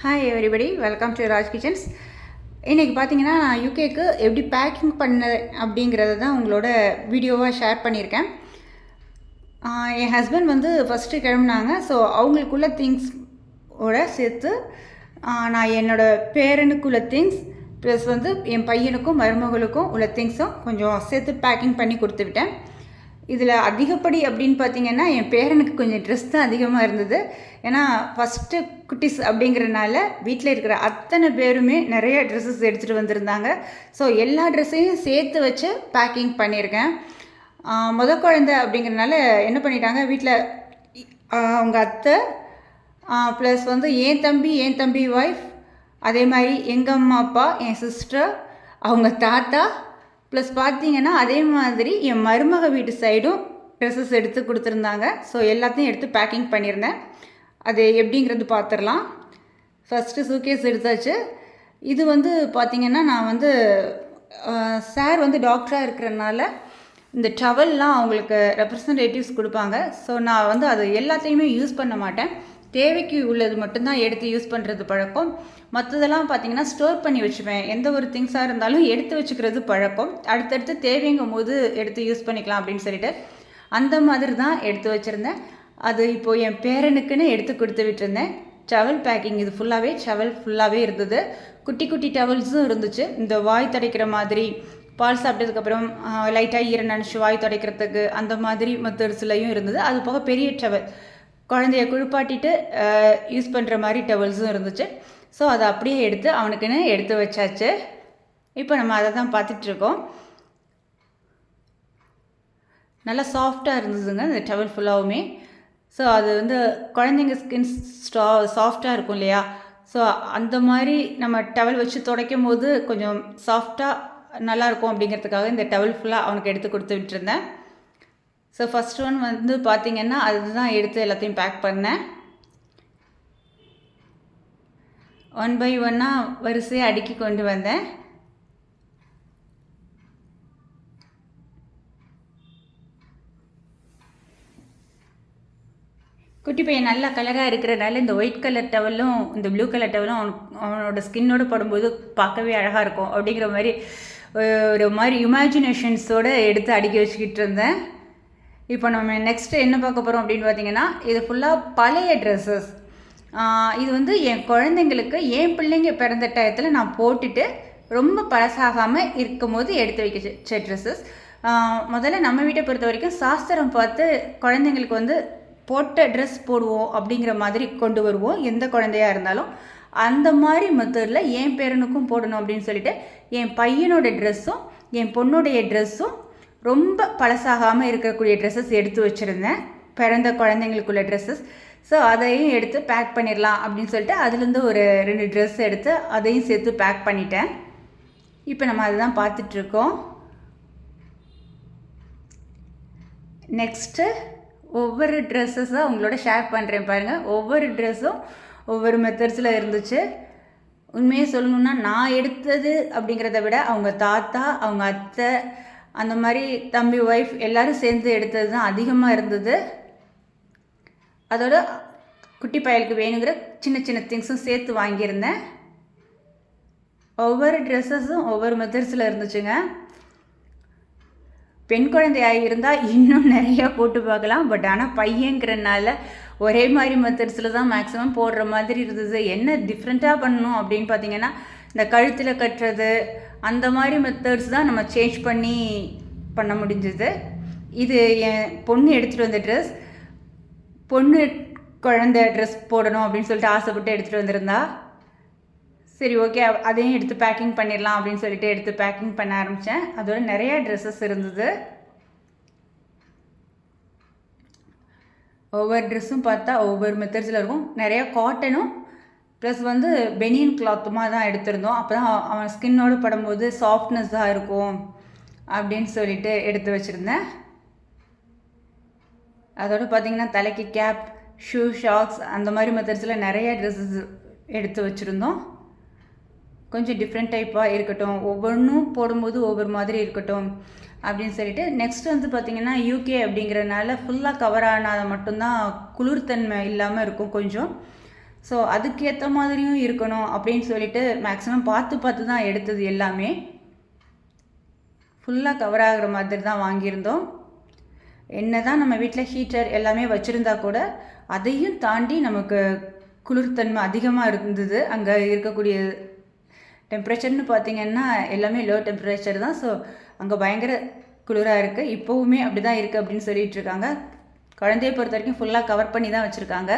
Hi everybody, welcome to Raj kitchens. இன்றைக்கி பார்த்தீங்கன்னா நான் யூகேக்கு எப்படி பேக்கிங் பண்ண அப்படிங்கிறத தான் உங்களோட வீடியோவாக ஷேர் பண்ணியிருக்கேன். என் ஹஸ்பண்ட் வந்து ஃபஸ்ட்டு கிளம்புனாங்க. ஸோ அவங்களுக்குள்ள திங்ஸோட சேர்த்து நான் என்னோடய பேரனுக்குள்ள திங்ஸ் ப்ளஸ் வந்து என் பையனுக்கும் மருமகளுக்கும் உள்ள திங்ஸும் கொஞ்சம் சேர்த்து பேக்கிங் பண்ணி கொடுத்து விட்டேன். இதில் அதிகப்படி அப்படின்னு பார்த்தீங்கன்னா என் பேரனுக்கு கொஞ்சம் ட்ரெஸ் தான் அதிகமாக இருந்தது. ஏன்னா ஃபஸ்ட்டு குட்டிஸ் அப்படிங்கிறனால வீட்டில் இருக்கிற அத்தனை பேருமே நிறைய ட்ரெஸ்ஸஸ் எடுத்துகிட்டு வந்திருந்தாங்க. ஸோ எல்லா ட்ரெஸ்ஸையும் சேர்த்து வச்சு பேக்கிங் பண்ணியிருக்கேன். குழந்தை அப்படிங்கிறனால என்ன பண்ணிட்டாங்க, வீட்டில் அவங்க அத்தை ப்ளஸ் வந்து என் தம்பி ஒய்ஃப், அதே மாதிரி எங்கள் அம்மா அப்பா, என் சிஸ்டர், அவங்க தாத்தா, ப்ளஸ் பார்த்திங்கன்னா அதே மாதிரி என் மருமக வீட்டு சைடும் ட்ரெஸ்ஸஸ் எடுத்து கொடுத்துருந்தாங்க. ஸோ எல்லாத்தையும் எடுத்து பேக்கிங் பண்ணியிருந்தேன். அது எப்படிங்கிறது பார்த்துடலாம். ஃபஸ்ட்டு சூட்கேஸ் எடுத்தாச்சு. இது வந்து பார்த்திங்கன்னா நான் வந்து சார் வந்து டாக்டராக இருக்கிறனால இந்த டவல்லாம் அவங்களுக்கு ரெப்ரசன்டேட்டிவ்ஸ் கொடுப்பாங்க. ஸோ நான் வந்து அது எல்லாத்தையுமே யூஸ் பண்ண மாட்டேன். தேவைக்கு உள்ளது மட்டும்தான் எடுத்து யூஸ் பண்ணுறது பழக்கம். மற்றதெல்லாம் பார்த்திங்கன்னா ஸ்டோர் பண்ணி வச்சுப்பேன். எந்த ஒரு திங்ஸாக இருந்தாலும் எடுத்து வச்சுக்கிறது பழக்கம். அடுத்தடுத்து தேவைங்கும் போது எடுத்து யூஸ் பண்ணிக்கலாம் அப்படின்னு சொல்லிட்டு அந்த மாதிரி தான் எடுத்து வச்சுருந்தேன். அது இப்போது என் பேரனுக்குன்னு எடுத்து கொடுத்து விட்டுருந்தேன். டவல் பேக்கிங் இது ஃபுல்லாகவே இருந்தது. குட்டி குட்டி டவல்ஸும் இருந்துச்சு. இந்த வாய் துடைக்கிற மாதிரி, பால் சாப்பிட்டதுக்கப்புறம் லைட்டாக ஈரம் நினச்சி வாய் துடைக்கிறதுக்கு அந்த மாதிரி மெத்தட்ஸ்லையும் இருந்தது. அது போக பெரிய டவல் குழந்தைய குளிப்பாட்டிட்டு யூஸ் பண்ணுற மாதிரி டவல்ஸும் இருந்துச்சு. ஸோ அதை அப்படியே எடுத்து அவனுக்குன்னு எடுத்து வச்சாச்சு. இப்போ நம்ம அதை தான் பார்த்துட்ருக்கோம். நல்லா சாஃப்டாக இருந்ததுங்க இந்த டவல் ஃபுல்லாகவுமே. ஸோ அது வந்து குழந்தைங்க ஸ்கின் சாஃப்டாக இருக்கும் இல்லையா? ஸோ அந்த மாதிரி நம்ம டவல் வச்சு துடைக்கும் போது கொஞ்சம் சாஃப்டாக நல்லாயிருக்கும் அப்படிங்கிறதுக்காக இந்த டவல் ஃபுல்லாக அவனுக்கு எடுத்து கொடுத்து விட்டுருந்தேன். ஸோ ஃபஸ்ட் ஒன் வந்து பார்த்திங்கன்னா அதுதான் எடுத்து எல்லாத்தையும் பேக் பண்ணேன். ஒன் பை ஒன்னாக வரிசையாக அடுக்கி கொண்டு வந்தேன். குட்டி பையன் நல்ல கலராக இருக்கிறனால இந்த ஒயிட் கலர் டவலும் இந்த ப்ளூ கலர் டவலும் அவனோட ஸ்கின்னோடு படும்போது பார்க்கவே அழகாக இருக்கும் அப்படிங்கிற மாதிரி ஒரு மாதிரி இமேஜினேஷன்ஸோடு எடுத்து அடுக்கி வச்சுக்கிட்டு இருந்தேன். இப்போ நம்ம நெக்ஸ்ட்டு என்ன பார்க்க போகிறோம் அப்படின்னு பார்த்தீங்கன்னா, இது ஃபுல்லாக பழைய ட்ரெஸ்ஸஸ். இது வந்து என் குழந்தைங்களுக்கு என் பிள்ளைங்க பிறந்த டயத்தில் நான் போட்டுட்டு ரொம்ப பழசாகாமல் இருக்கும் போது எடுத்து வைக்க ட்ரெஸ்ஸஸ். முதல்ல நம்ம வீட்டை பொறுத்த வரைக்கும் சாஸ்திரம் பார்த்து குழந்தைங்களுக்கு வந்து போட்ட ட்ரெஸ் போடுவோம் அப்படிங்கிற மாதிரி கொண்டு வருவோம், எந்த குழந்தையாக இருந்தாலும். அந்த மாதிரி மெத்தடில் என் பேரனுக்கும் போடணும் அப்படின்னு சொல்லிட்டு என் பையனோட ட்ரெஸ்ஸும் என் பொண்ணுடைய ட்ரெஸ்ஸும் ரொம்ப பழசாகாமல் இருக்கக்கூடிய ட்ரெஸ்ஸஸ் எடுத்து வச்சுருந்தேன், பிறந்த குழந்தைங்களுக்குள்ள ட்ரெஸ்ஸஸ். ஸோ அதையும் எடுத்து பேக் பண்ணிடலாம் அப்படின்னு சொல்லிட்டு அதுலேருந்து ஒரு 2 ட்ரெஸ் எடுத்து அதையும் சேர்த்து பேக் பண்ணிட்டேன். இப்போ நம்ம அதை தான் பார்த்துட்ருக்கோம். நெக்ஸ்ட்டு ஒவ்வொரு ட்ரெஸ்ஸஸாக உங்களோட ஷேர் பண்ணுறேன் பாருங்கள். ஒவ்வொரு ட்ரெஸ்ஸும் ஒவ்வொரு மெத்தட்ஸில் இருந்துச்சு. உண்மையை சொல்லணுன்னா நான் எடுத்தது அப்படிங்கிறத விட அவங்க தாத்தா, அவங்க அத்தை, அந்த மாதிரி தம்பி ஒய்ஃப் எல்லோரும் சேர்ந்து எடுத்தது தான் அதிகமாக இருந்தது. அதோட குட்டி பயலுக்கு வேணுங்கிற சின்ன சின்ன திங்ஸும் சேர்த்து வாங்கியிருந்தேன். ஒவ்வொரு ட்ரெஸ்ஸஸும் ஒவ்வொரு மெத்தட்ஸில் இருந்துச்சுங்க. பெண் குழந்தையாக இருந்தால் இன்னும் நிறையா போட்டு பார்க்கலாம். பட் ஆனால் பையங்கிறனால ஒரே மாதிரி மெத்தட்ஸில் தான் மேக்ஸிமம் போடுற மாதிரி இருந்தது. என்ன டிஃப்ரெண்ட்டாக பண்ணணும் அப்படின்னு பார்த்தீங்கன்னா, இந்த கழுத்தில் கட்டுறது அந்த மாதிரி மெத்தட்ஸ் தான் நம்ம சேஞ்ச் பண்ண முடிஞ்சது. இது என் பொண்ணு எடுத்துகிட்டு வந்த ட்ரெஸ். பொண்ணு குழந்தை ட்ரெஸ் போடணும் அப்படின்னு சொல்லிட்டு ஆசைப்பட்டு எடுத்துகிட்டு வந்திருந்தா. சரி, ஓகே, அதையும் எடுத்து பேக்கிங் பண்ணிடலாம் அப்படின்னு சொல்லிட்டு எடுத்து பேக்கிங் பண்ண ஆரம்பித்தேன். அதோட நிறையா ட்ரெஸ்ஸஸ் இருந்தது. ஒவ்வொரு ட்ரெஸ்ஸும் பார்த்தா ஒவ்வொரு மெத்தட்ஸில் இருக்கும். நிறையா காட்டனும் ப்ளஸ் வந்து பெனியன் கிளாத்துமாக தான் எடுத்திருந்தோம். அப்போ தான் அவன் ஸ்கின்னோடு படும்போது சாஃப்ட்னஸ்ஸாக இருக்கும் அப்படின்னு சொல்லிட்டு எடுத்து வச்சுருந்தேன். அதோடு பார்த்திங்கன்னா தலைக்கு கேப், ஷூ, ஷாக்ஸ் அந்த மாதிரி மெத்தட்ஸில் நிறைய ட்ரெஸ்ஸஸ் எடுத்து வச்சுருந்தோம். கொஞ்சம் டிஃப்ரெண்ட் டைப்பாக இருக்கட்டும், ஒவ்வொன்றும் போடும்போது ஒவ்வொரு மாதிரி இருக்கட்டும் அப்படின்னு சொல்லிட்டு நெக்ஸ்ட் வந்து பார்த்திங்கன்னா யூகே அப்படிங்கிறனால ஃபுல்லாக கவர் ஆனால் மட்டும்தான் குளிர்தன்மை இல்லாமல் இருக்கும் கொஞ்சம். ஸோ அதுக்கேற்ற மாதிரியும் இருக்கணும் அப்படின்னு சொல்லிட்டு மேக்ஸிமம் பார்த்து தான் எடுத்தது எல்லாமே. ஃபுல்லாக கவர் ஆகிற மாதிரி தான் வாங்கியிருந்தோம். என்ன தான் நம்ம வீட்டில் ஹீட்டர் எல்லாமே வச்சுருந்தா கூட அதையும் தாண்டி நமக்கு குளிர்தன்மை அதிகமாக இருந்தது. அங்கே இருக்கக்கூடிய டெம்பரேச்சர்னு பார்த்திங்கன்னா எல்லாமே லோ டெம்பரேச்சர் தான். ஸோ அங்கே பயங்கர குளிராக இருக்குது. இப்போவுமே அப்படி தான் இருக்குது அப்படின்னு சொல்லிட்டு இருக்காங்க. குழந்தையை பொறுத்த வரைக்கும் ஃபுல்லாக கவர் பண்ணி தான் வச்சுருக்காங்க.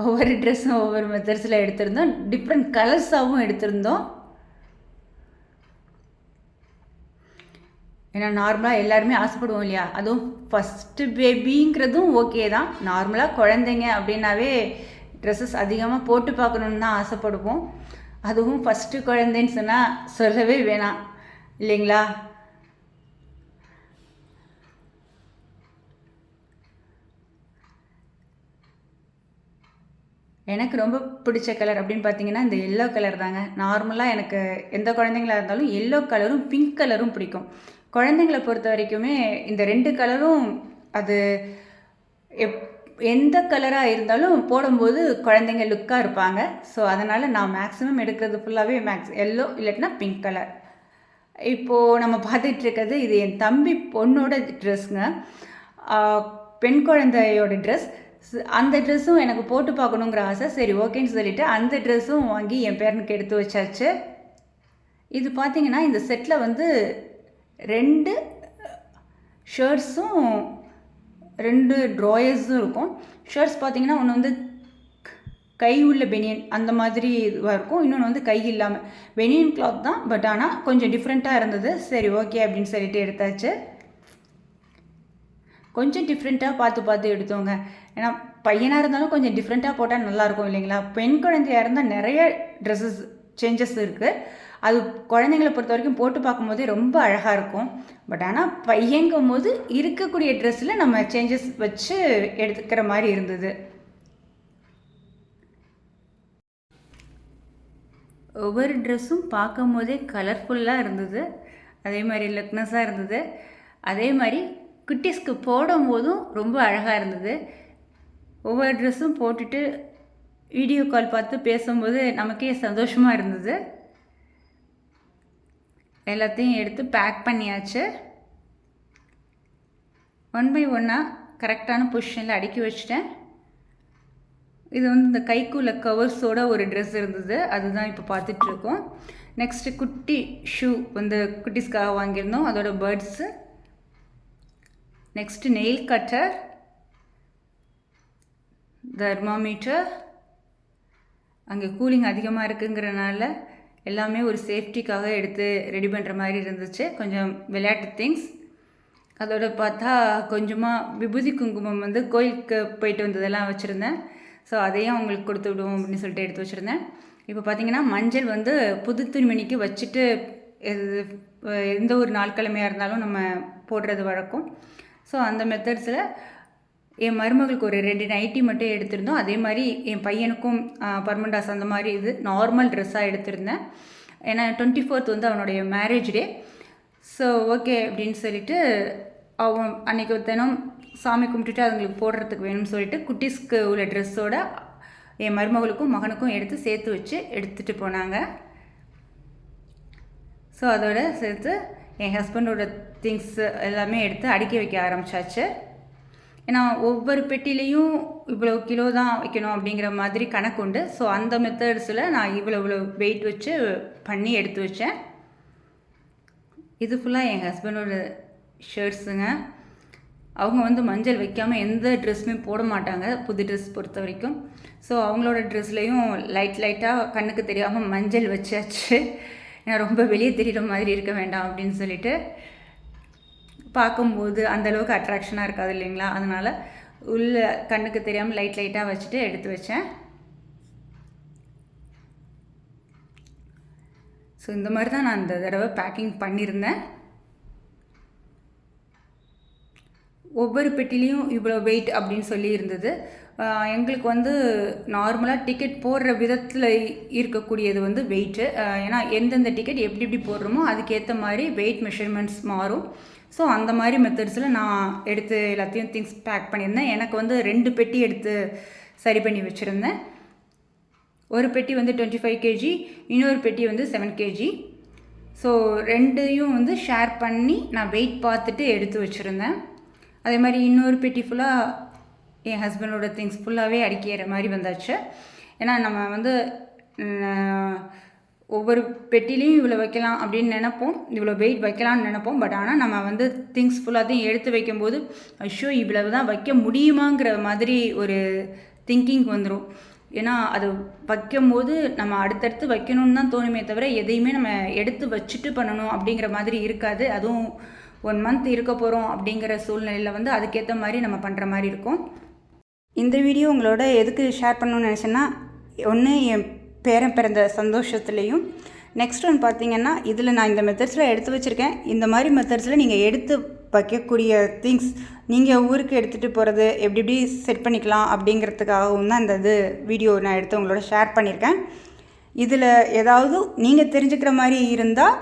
ஒவ்வொரு ட்ரெஸ்ஸும் ஒவ்வொரு மெத்தட்ஸில் எடுத்திருந்தோம். டிஃப்ரெண்ட் கலர்ஸாகவும் எடுத்திருந்தோம். ஏன்னா நார்மலாக எல்லாருமே ஆசைப்படுவோம் இல்லையா, அதுவும் ஃபஸ்ட்டு பேபிங்கிறதும் ஓகே தான். நார்மலாக குழந்தைங்க அப்படின்னாவே ட்ரெஸ்ஸஸ் அதிகமாக போட்டு பார்க்கணுன்னு தான் ஆசைப்படுவோம். அதுவும் ஃபஸ்ட்டு குழந்தைன்னு சொன்னால் சொல்லவே வேணாம் இல்லைங்களா. எனக்கு ரொம்ப பிடிச்ச கலர் அப்படின்னு பார்த்தீங்கன்னா இந்த எல்லோ கலர் தாங்க. நார்மலாக எனக்கு எந்த குழந்தைங்களாக இருந்தாலும் எல்லோ கலரும் பிங்க் கலரும் பிடிக்கும். குழந்தைங்கள பொறுத்த வரைக்குமே இந்த 2 கலரும் அது எந்த கலராக இருந்தாலும் போடும்போது குழந்தைங்க லுக்காக இருப்பாங்க. ஸோ அதனால் நான் மேக்ஸிமம் எடுக்கிறது ஃபுல்லாகவே எல்லோ இல்லாட்டினா பிங்க் கலர். இப்போது நம்ம பார்த்துட்ருக்கிறது இது என் தம்பி பொண்ணோட ட்ரெஸ்ஸுங்க. பெண் குழந்தையோட ட்ரெஸ். அந்த ட்ரெஸ்ஸும் எனக்கு போட்டு பார்க்கணுங்கிற ஆசை. சரி ஓகேன்னு சொல்லிவிட்டு அந்த ட்ரெஸ்ஸும் வாங்கி என் பேரனுக்கு எடுத்து வச்சாச்சு. இது பார்த்திங்கன்னா இந்த செட்டில் வந்து 2 ஷர்ட்ஸும் 2 ட்ராயர்ஸும் இருக்கும். ஷர்ட்ஸ் பார்த்திங்கன்னா ஒன்று வந்து கை உள்ள பெனியன் அந்த மாதிரி இதுவாக இருக்கும், இன்னொன்று வந்து கை இல்லாமல் பெனியன் கிளாத் தான். பட் ஆனால் கொஞ்சம் டிஃப்ரெண்ட்டாக இருந்தது. சரி ஓகே அப்படின்னு சொல்லிட்டு எடுத்தாச்சு. கொஞ்சம் டிஃப்ரெண்ட்டாக பார்த்து எடுத்தோங்க. ஏன்னா பையனாக இருந்தாலும் கொஞ்சம் டிஃப்ரெண்ட்டாக போட்டால் நல்லாயிருக்கும் இல்லைங்களா. பெண் குழந்தையாக இருந்தால் நிறைய ட்ரெஸ்ஸஸ் சேஞ்சஸ் இருக்குது. அது குழந்தைங்கள பொறுத்த வரைக்கும் போட்டு பார்க்கும்போதே ரொம்ப அழகாக இருக்கும். பட் ஆனால் பையங்கும் போது இருக்கக்கூடிய ட்ரெஸ்ஸில் நம்ம சேஞ்சஸ் வச்சு எடுத்துக்கிற மாதிரி இருந்தது. ஒவ்வொரு ட்ரெஸ்ஸும் பார்க்கும் போதே கலர்ஃபுல்லாக இருந்தது, அதே மாதிரி லுக்னஸாக இருந்தது. அதே மாதிரி குட்டீஸ்க்கு போடும் போதும் ரொம்ப அழகாக இருந்தது. ஒவ்வொரு ட்ரெஸ்ஸும் போட்டுட்டு வீடியோ கால் பார்த்து பேசும்போது நமக்கே சந்தோஷமாக இருந்தது. எல்லாத்தையும் எடுத்து பேக் பண்ணியாச்சு. 1 பை 1 கரெக்டான பொசிஷனில் அடுக்கி வச்சுட்டேன். இது வந்து இந்த கைக்குள்ள கவர்ஸோட ஒரு ட்ரெஸ் இருந்தது, அதுதான் இப்போ பார்த்துட்ருக்கோம். நெக்ஸ்ட்டு குட்டி ஷூ வந்து குட்டீஸ்க்காக வாங்கியிருந்தோம், அதோட birds. Next nail cutter, thermometer. அங்கே கூலிங் அதிகமாக இருக்குங்கிறனால எல்லாமே ஒரு சேஃப்டிக்காக எடுத்து ரெடி பண்ணுற மாதிரி இருந்துச்சு. கொஞ்சம் விளையாட்டு திங்ஸ். அதோட பார்த்தா கொஞ்சமாக விபூதி குங்குமம் வந்து கோயிலுக்கு போயிட்டு வந்ததெல்லாம் வச்சுருந்தேன். ஸோ அதையும் அவங்களுக்கு கொடுத்து விடுவோம் அப்படின்னு சொல்லிட்டு எடுத்து வச்சுருந்தேன். இப்போ பார்த்திங்கன்னா மஞ்சள் வந்து புது துணிமணிக்கு வச்சுட்டு எந்த ஒரு நாட்கிழமையாக இருந்தாலும் நம்ம போடுறது வழக்கம். ஸோ அந்த மெத்தட்ஸில் என் மருமகளுக்கு ஒரு 2 நைட்டி மட்டும் எடுத்திருந்தோம். அதே மாதிரி என் பையனுக்கும் பர்மண்டாஸ் அந்த மாதிரி இது நார்மல் ட்ரெஸ்ஸாக எடுத்திருந்தேன். ஏன்னா 24th வந்து அவனுடைய மேரேஜ் டே. ஸோ ஓகே அப்படின்னு சொல்லிட்டு அவன் அன்றைக்கி தினம் சாமி கும்பிட்டுட்டு அதுங்களுக்கு போடுறதுக்கு வேணும்னு சொல்லிட்டு குட்டீஸ்க்கு உள்ள ட்ரெஸ்ஸோட என் மருமகளுக்கும் மகனுக்கும் எடுத்து சேர்த்து வச்சு எடுத்துகிட்டு போனாங்க. ஸோ அதோட சேர்த்து என் ஹஸ்பண்டோட திங்ஸ் எல்லாமே எடுத்து அடுக்கி வைக்க ஆரம்பித்தாச்சு. ஏன்னா ஒவ்வொரு பெட்டிலையும் இவ்வளோ கிலோ தான் வைக்கணும் அப்படிங்கிற மாதிரி கணக்கு உண்டு. ஸோ அந்த மெத்தட்ஸில் நான் இவ்வளோ வெயிட் வச்சு பண்ணி எடுத்து வச்சேன். இது ஃபுல்லாக என் ஹஸ்பண்டோட ஷர்ட்ஸுங்க. அவங்க வந்து மஞ்சள் வைக்காமல் எந்த ட்ரெஸ்ஸுமே போட மாட்டாங்க, புது ட்ரெஸ் பொறுத்த வரைக்கும். ஸோ அவங்களோட ட்ரெஸ்லேயும் லைட்டாக கண்ணுக்கு தெரியாமல் மஞ்சள் வச்சாச்சு. ஏன்னா ரொம்ப வெளியே தெரிகிற மாதிரி இருக்க வேண்டாம் அப்படின்னு சொல்லிட்டு, பார்க்கும்போது அந்தளவுக்கு அட்ராக்ஷனாக இருக்காது இல்லைங்களா. அதனால் உள்ள கண்ணுக்கு தெரியாமல் லைட்டாக வச்சுட்டு எடுத்து வச்சேன். ஸோ இந்த மாதிரி தான் நான் இந்த தடவை பேக்கிங் பண்ணியிருந்தேன். ஒவ்வொரு பெட்டிலையும் இவ்வளோ வெயிட் அப்படின்னு சொல்லி இருந்தது. எங்களுக்கு வந்து நார்மலாக டிக்கெட் போடுற விதத்தில் இருக்கக்கூடியது வந்து வெயிட்டு. ஏன்னா எந்தெந்த டிக்கெட் எப்படி போடுறோமோ அதுக்கேற்ற மாதிரி வெயிட் மெஷர்மெண்ட்ஸ் மாறும். ஸோ அந்த மாதிரி மெத்தட்ஸில் நான் எடுத்து எல்லாத்தையும் திங்ஸ் பேக் பண்ணியிருந்தேன். எனக்கு வந்து 2 பெட்டி எடுத்து சரி பண்ணி வச்சுருந்தேன். ஒரு பெட்டி வந்து 25 kg, இன்னொரு பெட்டி வந்து 7 kg. ஸோ 2யும் வந்து ஷேர் பண்ணி நான் வெயிட் பார்த்துட்டு எடுத்து வச்சுருந்தேன். அதே மாதிரி இன்னொரு பெட்டி ஃபுல்லாக என் ஹஸ்பண்டோட திங்ஸ் ஃபுல்லாகவே அடிக்கிற மாதிரி வந்தாச்சு. ஏன்னா நம்ம வந்து ஒவ்வொரு பெட்டிலையும் இவ்வளோ வைக்கலாம் அப்படின்னு நினைப்போம், இவ்வளோ வெயிட் வைக்கலாம்னு நினைப்போம். பட் ஆனால் நம்ம வந்து திங்ஸ் ஃபுல்லாத்தையும் எடுத்து வைக்கும்போது ஐயோ இவ்வளவு தான் வைக்க முடியுமாங்கிற மாதிரி ஒரு திங்கிங் வந்துடும். ஏன்னா அது வைக்கும்போது நம்ம அடுத்தடுத்து வைக்கணும்னு தான் தோணுமே தவிர எதையுமே நம்ம எடுத்து வச்சுட்டு பண்ணணும் அப்படிங்கிற மாதிரி இருக்காது. அதுவும் 1 month இருக்க போகிறோம் அப்படிங்கிற சூழ்நிலையில் வந்து அதுக்கேற்ற மாதிரி நம்ம பண்ணுற மாதிரி இருக்கும். இந்த வீடியோ உங்களோட எதுக்கு ஷேர் பண்ணணும்னு நினச்சேன்னா, ஒன்று என் பேரன் பிறந்த சந்தோஷத்துலேயும், நெக்ஸ்ட் ஒன்று பார்த்திங்கன்னா இதில் நான் இந்த மெத்தட்ஸில் எடுத்து வச்சுருக்கேன். இந்த மாதிரி மெத்தட்ஸில் நீங்கள் எடுத்து வைக்கக்கூடிய திங்ஸ் நீங்கள் ஊருக்கு எடுத்துகிட்டு போகிறது எப்படி செட் பண்ணிக்கலாம் அப்படிங்கிறதுக்காகவும் தான் இந்த வீடியோ நான் எடுத்து உங்களோட ஷேர் பண்ணியிருக்கேன். இதில் ஏதாவது நீங்கள் தெரிஞ்சுக்கிற மாதிரி இருந்தால்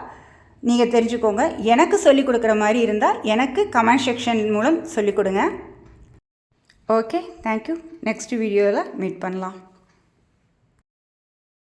நீங்கள் தெரிஞ்சுக்கோங்க. எனக்கு சொல்லிக் கொடுக்குற மாதிரி இருந்தால் எனக்கு கமெண்ட் செக்ஷன் மூலம் சொல்லிக் கொடுங்க. Okay, thank you. நெக்ஸ்ட் வீடியோவில் மீட் பண்ணலாம்.